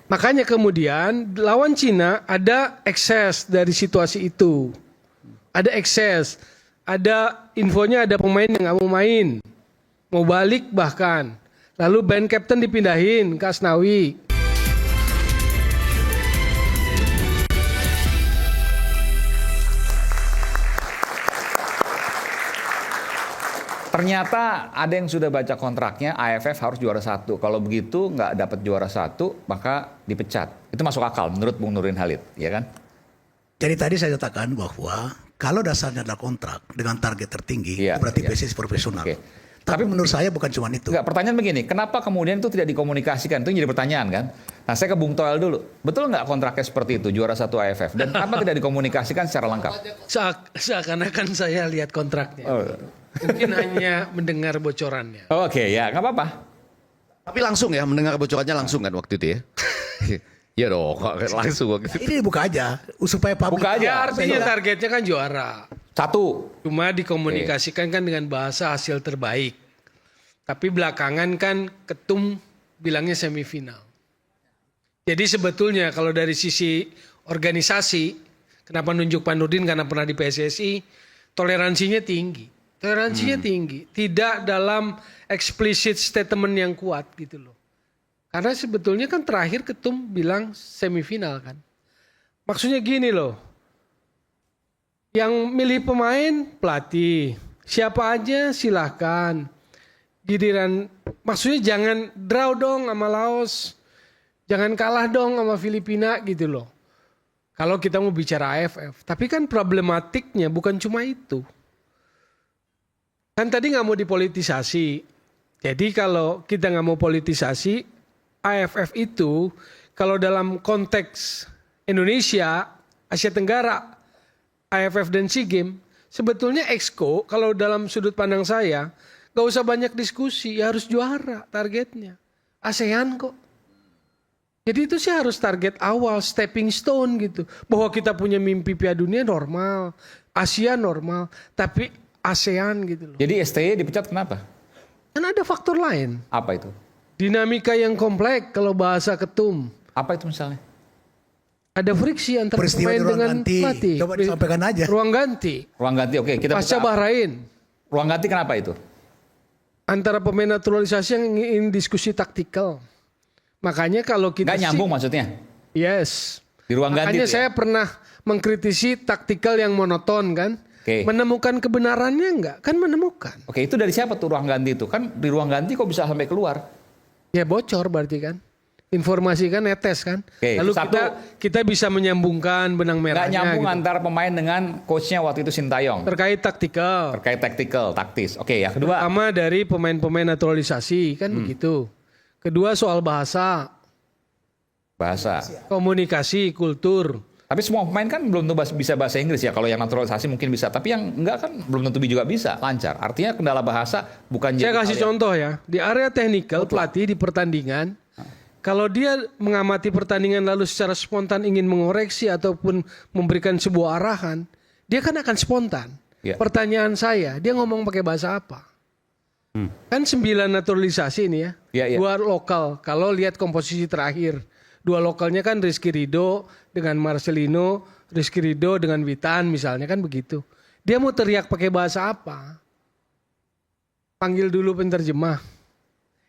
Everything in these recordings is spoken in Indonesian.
Makanya kemudian lawan Cina ada ekses dari situasi itu. Ada ekses. Ada infonya ada pemain yang nggak mau main. Mau balik bahkan. Lalu band captain dipindahin ke Asnawi. Ternyata ada yang sudah baca kontraknya, AFF harus juara 1. Kalau begitu nggak dapat juara 1, maka dipecat. Itu masuk akal menurut Bung Nurdin Halid, ya kan? Jadi tadi saya katakan bahwa kalau dasarnya adalah kontrak dengan target tertinggi, Iya, itu berarti iya. PSSI profesional. Oke. Tapi menurut saya bukan cuma itu. Enggak, pertanyaan begini, kenapa kemudian itu tidak dikomunikasikan? Itu yang jadi pertanyaan kan? Nah, saya ke Bung Toel dulu. Betul nggak kontraknya seperti itu, juara 1 AFF? Dan kenapa tidak dikomunikasikan secara lengkap? Seakan-akan saya lihat kontraknya. Oh. Mungkin hanya mendengar bocorannya. Oke, ya nggak apa-apa. Tapi langsung ya, mendengar bocorannya langsung kan waktu itu ya? Iya dong, langsung waktu itu. Ini buka aja supaya publik. Buka aja. Ya artinya targetnya kan juara. 1. Cuma dikomunikasikan kan dengan bahasa hasil terbaik. Tapi belakangan kan ketum bilangnya semifinal. Jadi sebetulnya kalau dari sisi organisasi, kenapa nunjuk Pak Nurdin karena pernah di PSSI, toleransinya tinggi. Toleransinya tinggi. Tidak dalam explicit statement yang kuat gitu loh. Karena sebetulnya kan terakhir ketum bilang semifinal kan. Maksudnya gini loh. Yang milih pemain pelatih. Siapa aja silahkan. Giliran maksudnya jangan draw dong sama Laos. Jangan kalah dong sama Filipina gitu loh. Kalau kita mau bicara AFF. Tapi kan problematiknya bukan cuma itu. Kan tadi nggak mau dipolitisasi. Jadi kalau kita nggak mau politisasi, AFF itu kalau dalam konteks Indonesia, Asia Tenggara, AFF dan SEA Games, sebetulnya Exco kalau dalam sudut pandang saya, nggak usah banyak diskusi, ya harus juara targetnya. ASEAN kok. Jadi itu sih harus target awal, stepping stone gitu. Bahwa kita punya mimpi Piala Dunia normal, Asia normal, tapi ASEAN gitu loh. Jadi STY dipecat kenapa? Kan ada faktor lain. Apa itu? Dinamika yang kompleks kalau bahasa ketum. Apa itu misalnya? Ada friksi antara Peristiwa pemain di ruang dengan ganti. pelatih. Coba disampaikan aja. Ruang ganti. Ruang ganti, oke. Kita Pasca buka. Bahrain. Ruang ganti kenapa itu? Antara pemain naturalisasi yang ingin diskusi taktikal. Makanya kalau kita... Nggak nyambung maksudnya? Yes. Di ruang ganti Makanya itu ya? saya pernah mengkritisi taktikal yang monoton kan. Oke. Menemukan kebenarannya enggak? Kan menemukan. Oke, itu dari siapa tuh ruang ganti itu? Kan di ruang ganti kok bisa sampai keluar? Ya bocor berarti kan. Informasi kan netes kan. Oke, Lalu satu. kita bisa menyambungkan benang Nggak merahnya. nyambung gitu. antara pemain dengan coachnya waktu itu Sintayong. Terkait taktikal. Terkait tactical, taktis. Oke, yang kedua. Pertama dari pemain-pemain naturalisasi kan begitu. Kedua soal bahasa, Bahasa. komunikasi, kultur. Tapi semua pemain kan belum tentu bisa bahasa Inggris ya. Kalau yang naturalisasi mungkin bisa. Tapi yang enggak kan belum tentu juga bisa lancar. Artinya kendala bahasa bukan Saya jadi kasih hal yang- contoh ya. Di area teknikal pelatih di pertandingan, kalau dia mengamati pertandingan lalu secara spontan ingin mengoreksi ataupun memberikan sebuah arahan, dia kan akan spontan. Ya. Pertanyaan saya, dia ngomong pakai bahasa apa? Kan 9 naturalisasi ini ya. Ya, ya. 2 lokal. Kalau lihat komposisi terakhir. 2 lokalnya kan Rizky Ridho dengan Marcelino, Rizky Ridho dengan Witan misalnya kan begitu. Dia mau teriak pakai bahasa apa? Panggil dulu penterjemah.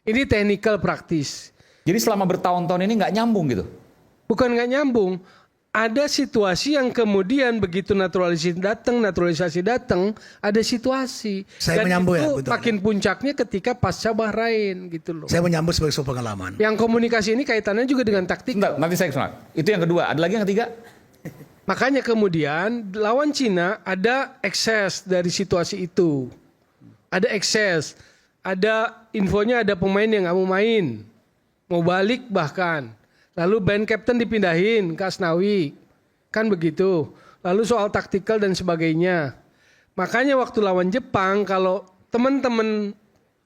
Ini technical praktis. Jadi selama bertahun-tahun ini nggak nyambung gitu. Bukan nggak nyambung. Ada situasi yang kemudian begitu naturalisasi datang, ada situasi. Saya Dan menyambung ya, itu betul. makin puncaknya ketika pasca Bahrain gitu loh. Saya menyambut sebagai sebuah pengalaman. Yang komunikasi ini kaitannya juga dengan taktik. Sebentar, nanti saya kesana. Itu yang kedua. Ada lagi yang ketiga? Makanya kemudian lawan Cina ada ekses dari situasi itu. Ada ekses. Ada infonya ada pemain yang nggak mau main. Mau balik bahkan. Lalu band captain dipindahin ke Asnawi. Kan begitu. Lalu soal taktikal dan sebagainya. Makanya waktu lawan Jepang kalau teman-teman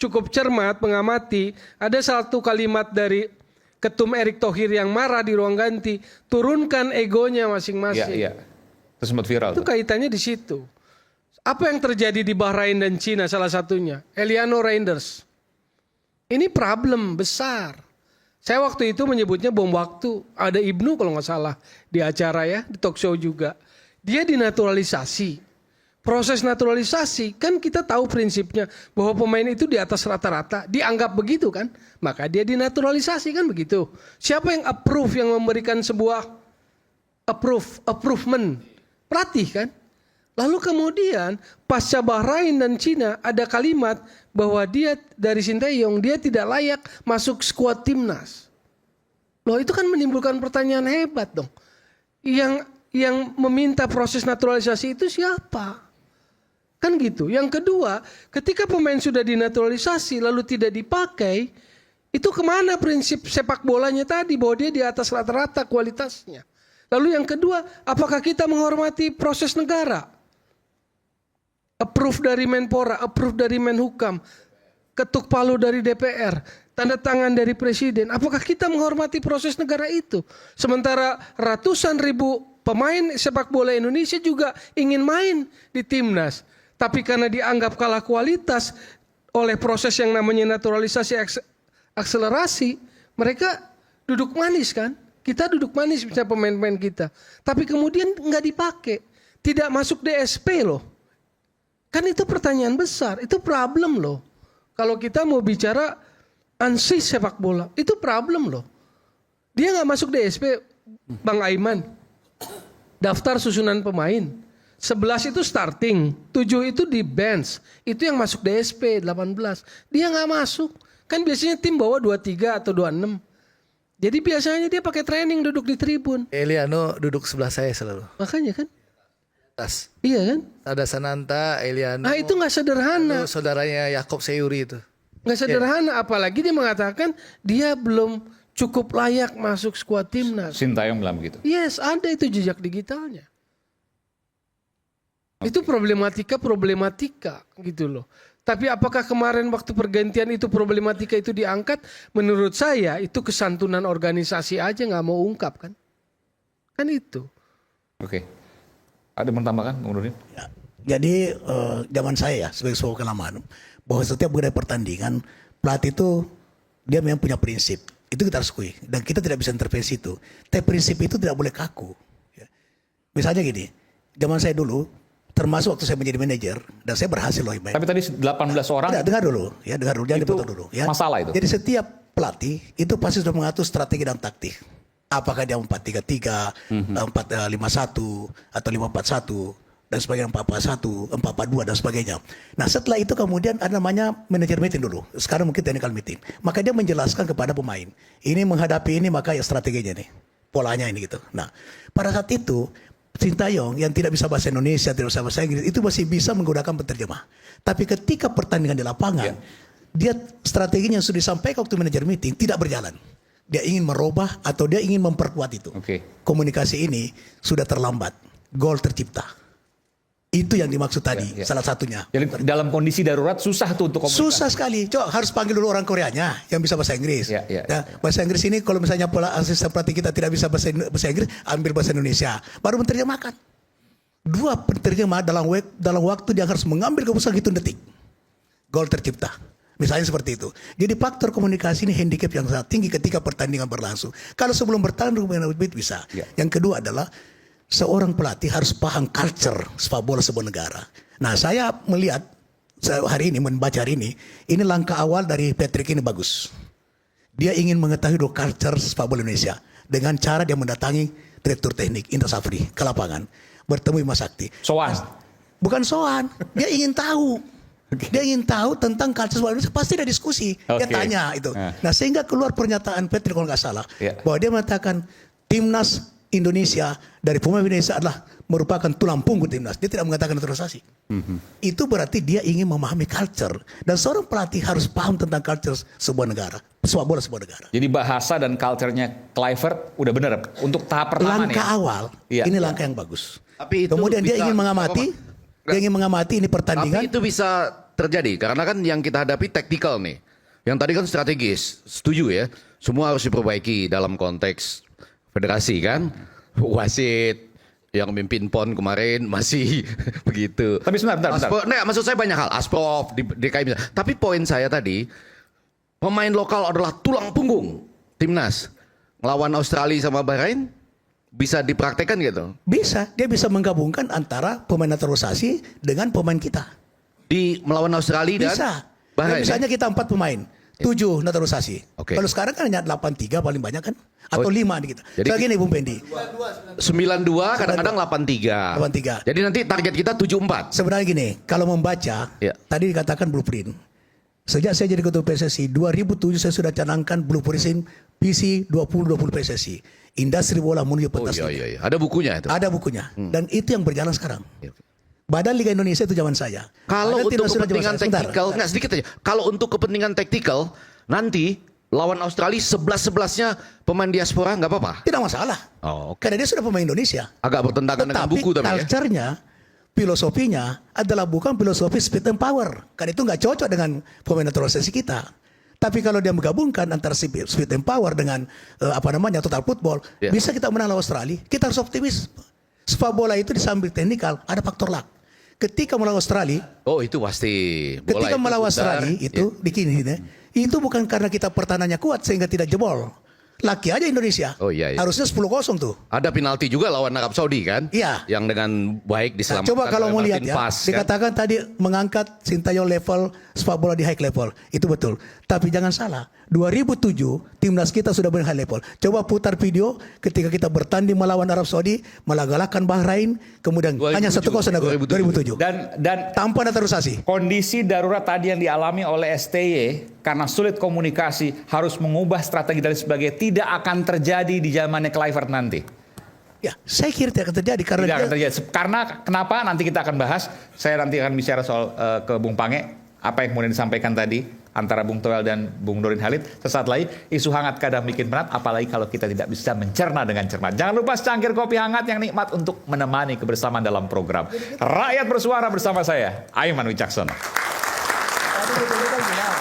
cukup cermat mengamati. Ada satu kalimat dari ketum Erick Thohir yang marah di ruang ganti. Turunkan egonya Iya, masing-masing. iya. Itu sempat viral Itu tuh. kaitannya di situ. Apa yang terjadi di Bahrain dan Cina salah satunya? Eliano Reinders. Ini problem besar. Saya waktu itu menyebutnya bom waktu. Ada Ibnu kalau nggak salah di acara ya, di talk show juga. Dia dinaturalisasi. Proses naturalisasi kan kita tahu prinsipnya bahwa pemain itu di atas rata-rata, dianggap begitu kan, maka dia dinaturalisasi kan begitu. Siapa yang approve, yang memberikan sebuah approvement, pelatih kan. Lalu kemudian pasca Bahrain dan Cina ada kalimat bahwa dia dari Sinteyong dia tidak layak masuk skuad timnas. Loh itu kan menimbulkan pertanyaan hebat dong. Yang meminta proses naturalisasi itu siapa? Kan gitu. Yang kedua, ketika pemain sudah dinaturalisasi lalu tidak dipakai, itu kemana prinsip sepak bolanya tadi bahwa dia di atas rata-rata kualitasnya? Lalu yang kedua, apakah kita menghormati proses negara? Approve dari Menpora, approve dari Menhukam, ketuk palu dari DPR, tanda tangan dari Presiden. Apakah kita menghormati proses negara itu? Sementara ratusan ribu pemain sepak bola Indonesia juga ingin main di timnas. Tapi karena dianggap kalah kualitas oleh proses yang namanya naturalisasi akselerasi, mereka duduk manis kan? Kita duduk manis bisa pemain-pemain kita. Tapi kemudian nggak dipakai. Tidak masuk DSP loh. Kan itu pertanyaan besar. Itu problem loh. Kalau kita mau bicara ansis sepak bola. Itu problem loh. Dia nggak masuk DSP, Bang Aiman. Daftar susunan pemain. 11 itu starting, 7 itu di bench. Itu yang masuk DSP 18. Dia nggak masuk. Kan biasanya tim bawa 23 atau 26. Jadi biasanya dia pakai training duduk di tribun. Eliano duduk sebelah saya selalu. Makanya kan. Atas. Iya kan? Ada Sananta, Eliano. Nah itu nggak sederhana. Itu saudaranya Yakob Seyuri itu. Nggak sederhana. Apalagi dia mengatakan dia belum cukup layak masuk skuad timnas. Sintayong bilang begitu. Yes, ada itu jejak digitalnya. Itu problematika gitu loh. Tapi apakah kemarin waktu pergantian itu problematika itu diangkat? Menurut saya itu kesantunan organisasi aja nggak mau ungkap kan? Kan itu. Oke. Ada yang menambahkan, Bung Nurdin? Ya. Jadi zaman saya ya sebagai sebuah kelamaan bahwa setiap budaya pertandingan pelatih itu dia memang punya prinsip. Itu kita harus akui dan kita tidak bisa intervensi itu. Tapi prinsip itu tidak boleh kaku. Ya. Misalnya gini, zaman saya dulu termasuk waktu saya menjadi manajer dan saya berhasil loh. Tapi tadi 18 orang. Dengar dulu, jangan dipotong dulu. Ya. Masalah itu. Jadi setiap pelatih itu pasti sudah mengatur strategi dan taktik. Apakah dia 4-3-3, 4-5-1 atau 5-4-1 dan sebagainya, 4-4-1, 4-4-2 dan sebagainya. Nah setelah itu kemudian ada namanya manajer meeting dulu. Sekarang mungkin technical meeting. Maka dia menjelaskan kepada pemain. Ini menghadapi ini maka ya strateginya nih. Polanya ini gitu. Nah pada saat itu Sintayong yang tidak bisa bahasa Indonesia, tidak bisa bahasa Inggris, itu masih bisa menggunakan penterjemah. Tapi ketika pertandingan di lapangan, dia strateginya yang sudah disampaikan waktu manajer meeting tidak berjalan. Dia ingin merubah atau dia ingin memperkuat itu. Komunikasi ini sudah terlambat. Gol tercipta. Itu yang dimaksud tadi, salah satunya. Jadi dalam kondisi darurat susah tuh untuk komunikasi. Susah sekali. Coba harus panggil dulu orang Koreanya yang bisa bahasa Inggris. Nah, bahasa Inggris ini kalau misalnya asisten pelatih kita tidak bisa bahasa Inggris, ambil bahasa Indonesia. Baru menerjemahkan. 2 penerjemah dalam waktu dia harus mengambil keputusan hitung detik. Gol tercipta. Misalnya seperti itu. Jadi faktor komunikasi ini handicap yang sangat tinggi ketika pertandingan berlangsung. Kalau sebelum bertanding bisa. Yang kedua adalah seorang pelatih harus paham culture sepak bola sebuah negara. Nah saya melihat hari ini, membaca hari ini langkah awal dari Patrick ini bagus. Dia ingin mengetahui culture sepak bola Indonesia dengan cara dia mendatangi direktur teknik Indra Safri ke lapangan, bertemu Bima Sakti. Soan? Bukan soan, dia ingin tahu. Dia ingin tahu tentang culture sepak bola Indonesia, pasti ada diskusi. Dia tanya itu. Nah sehingga keluar pernyataan Patrick kalau nggak salah, bahwa dia mengatakan timnas Indonesia dari pemain Indonesia adalah merupakan tulang punggung timnas. Dia tidak mengatakan naturalisasi. Itu berarti dia ingin memahami culture. Dan seorang pelatih harus paham tentang culture sebuah negara. Sepak bola sebuah negara. Jadi bahasa dan culture-nya Kluivert udah benar untuk tahap pertama langkah nih. awal, ini langkah yang bagus. Tapi itu kemudian dia bisa, ingin mengamati, ini pertandingan. Tapi itu bisa terjadi karena kan yang kita hadapi taktikal nih. Yang tadi kan strategis. Setuju ya. Semua harus diperbaiki dalam konteks federasi kan, wasit yang mimpin PON kemarin masih begitu. Tapi sebentar. Nah, maksud saya banyak hal. Asprof di DKI misalnya. Tapi poin saya tadi, pemain lokal adalah tulang punggung timnas ngelawan Australia sama Bahrain bisa dipraktekkan gitu Bisa, dia bisa menggabungkan antara pemain naturalisasi dengan pemain kita. di melawan Australia dan Bisa. Bahrain. Ya, misalnya kita 4 pemain, 7 naturalisasi. Oke. Kalau sekarang kan hanya 8-3 paling banyak kan? Atau 5 di kita. Jadi- Jadi gini Bung Pendi, 92 kadang-kadang 83. 83. Jadi nanti target kita 74. sebenarnya gini, kalau membaca, Ya. tadi dikatakan blueprint. Sejak saya jadi ketua PSSI, 2007 saya sudah canangkan blueprint visi 2020 PSSI. Industri bola menuju Oh pentas iya liga. iya iya. Ada bukunya itu. Ada bukunya. Dan itu yang berjalan sekarang. Iya. Badan Liga Indonesia itu zaman saya. Kalau Badan untuk Timnas Nasional kepentingan zaman saya. Sebentar, taktikal, sebentar. nggak sedikit aja. Kalau untuk kepentingan taktikal, nanti lawan Australia 11-11-nya pemain diaspora nggak apa-apa. Tidak masalah. Oh, oke. Karena dia sudah pemain Indonesia. Agak bertentangan dengan Tetapi buku tapi ya. culture-nya, filosofinya adalah bukan filosofi speed and power. Karena itu nggak cocok dengan pemain naturalisasi kita. Tapi kalau dia menggabungkan antara speed and power dengan total football, Ya. bisa kita menang lawan Australia. Kita harus optimis. Sepak bola itu di samping teknikal ada faktor luck. Ketika melawan Australia, Oh itu pasti. Bola ketika itu melawan putar. Australia itu di kini itu bukan karena kita pertahanannya kuat sehingga tidak jebol. Laki aja Indonesia. Oh, iya, iya. Harusnya 10-0 tuh. Ada penalti juga lawan Arab Saudi kan? Iya. Yang dengan baik Nah, diselamatkan. coba kalau oleh mau lihat Martin ya, Pass, kan? dikatakan tadi mengangkat Sintayong level sepak bola di high level, itu betul. Tapi jangan salah, 2007 timnas kita sudah ber high level. Coba putar video ketika kita bertanding melawan Arab Saudi, mengalahkan Bahrain, kemudian 2007, hanya 1-0 2007. Dan Tanpa naturalisasi. kondisi darurat tadi yang dialami oleh STY karena sulit komunikasi harus mengubah strategi dan sebagainya tidak akan terjadi di zamannya Kluivert nanti. Ya, saya kira tidak akan terjadi karena Tidak akan dia, terjadi. Karena kenapa? Nanti kita akan bahas. Saya nanti akan bicara soal ke Bung Pange apa yang kemudian disampaikan tadi antara Bung Toel dan Bung Nurdin Halid. Sesaat lagi isu hangat kadang bikin berat, apalagi kalau kita tidak bisa mencerna dengan cermat. Jangan lupa secangkir kopi hangat yang nikmat untuk menemani kebersamaan dalam program Rakyat Bersuara bersama saya, Aiman Wicaksono. Tadi betul-betul bilang,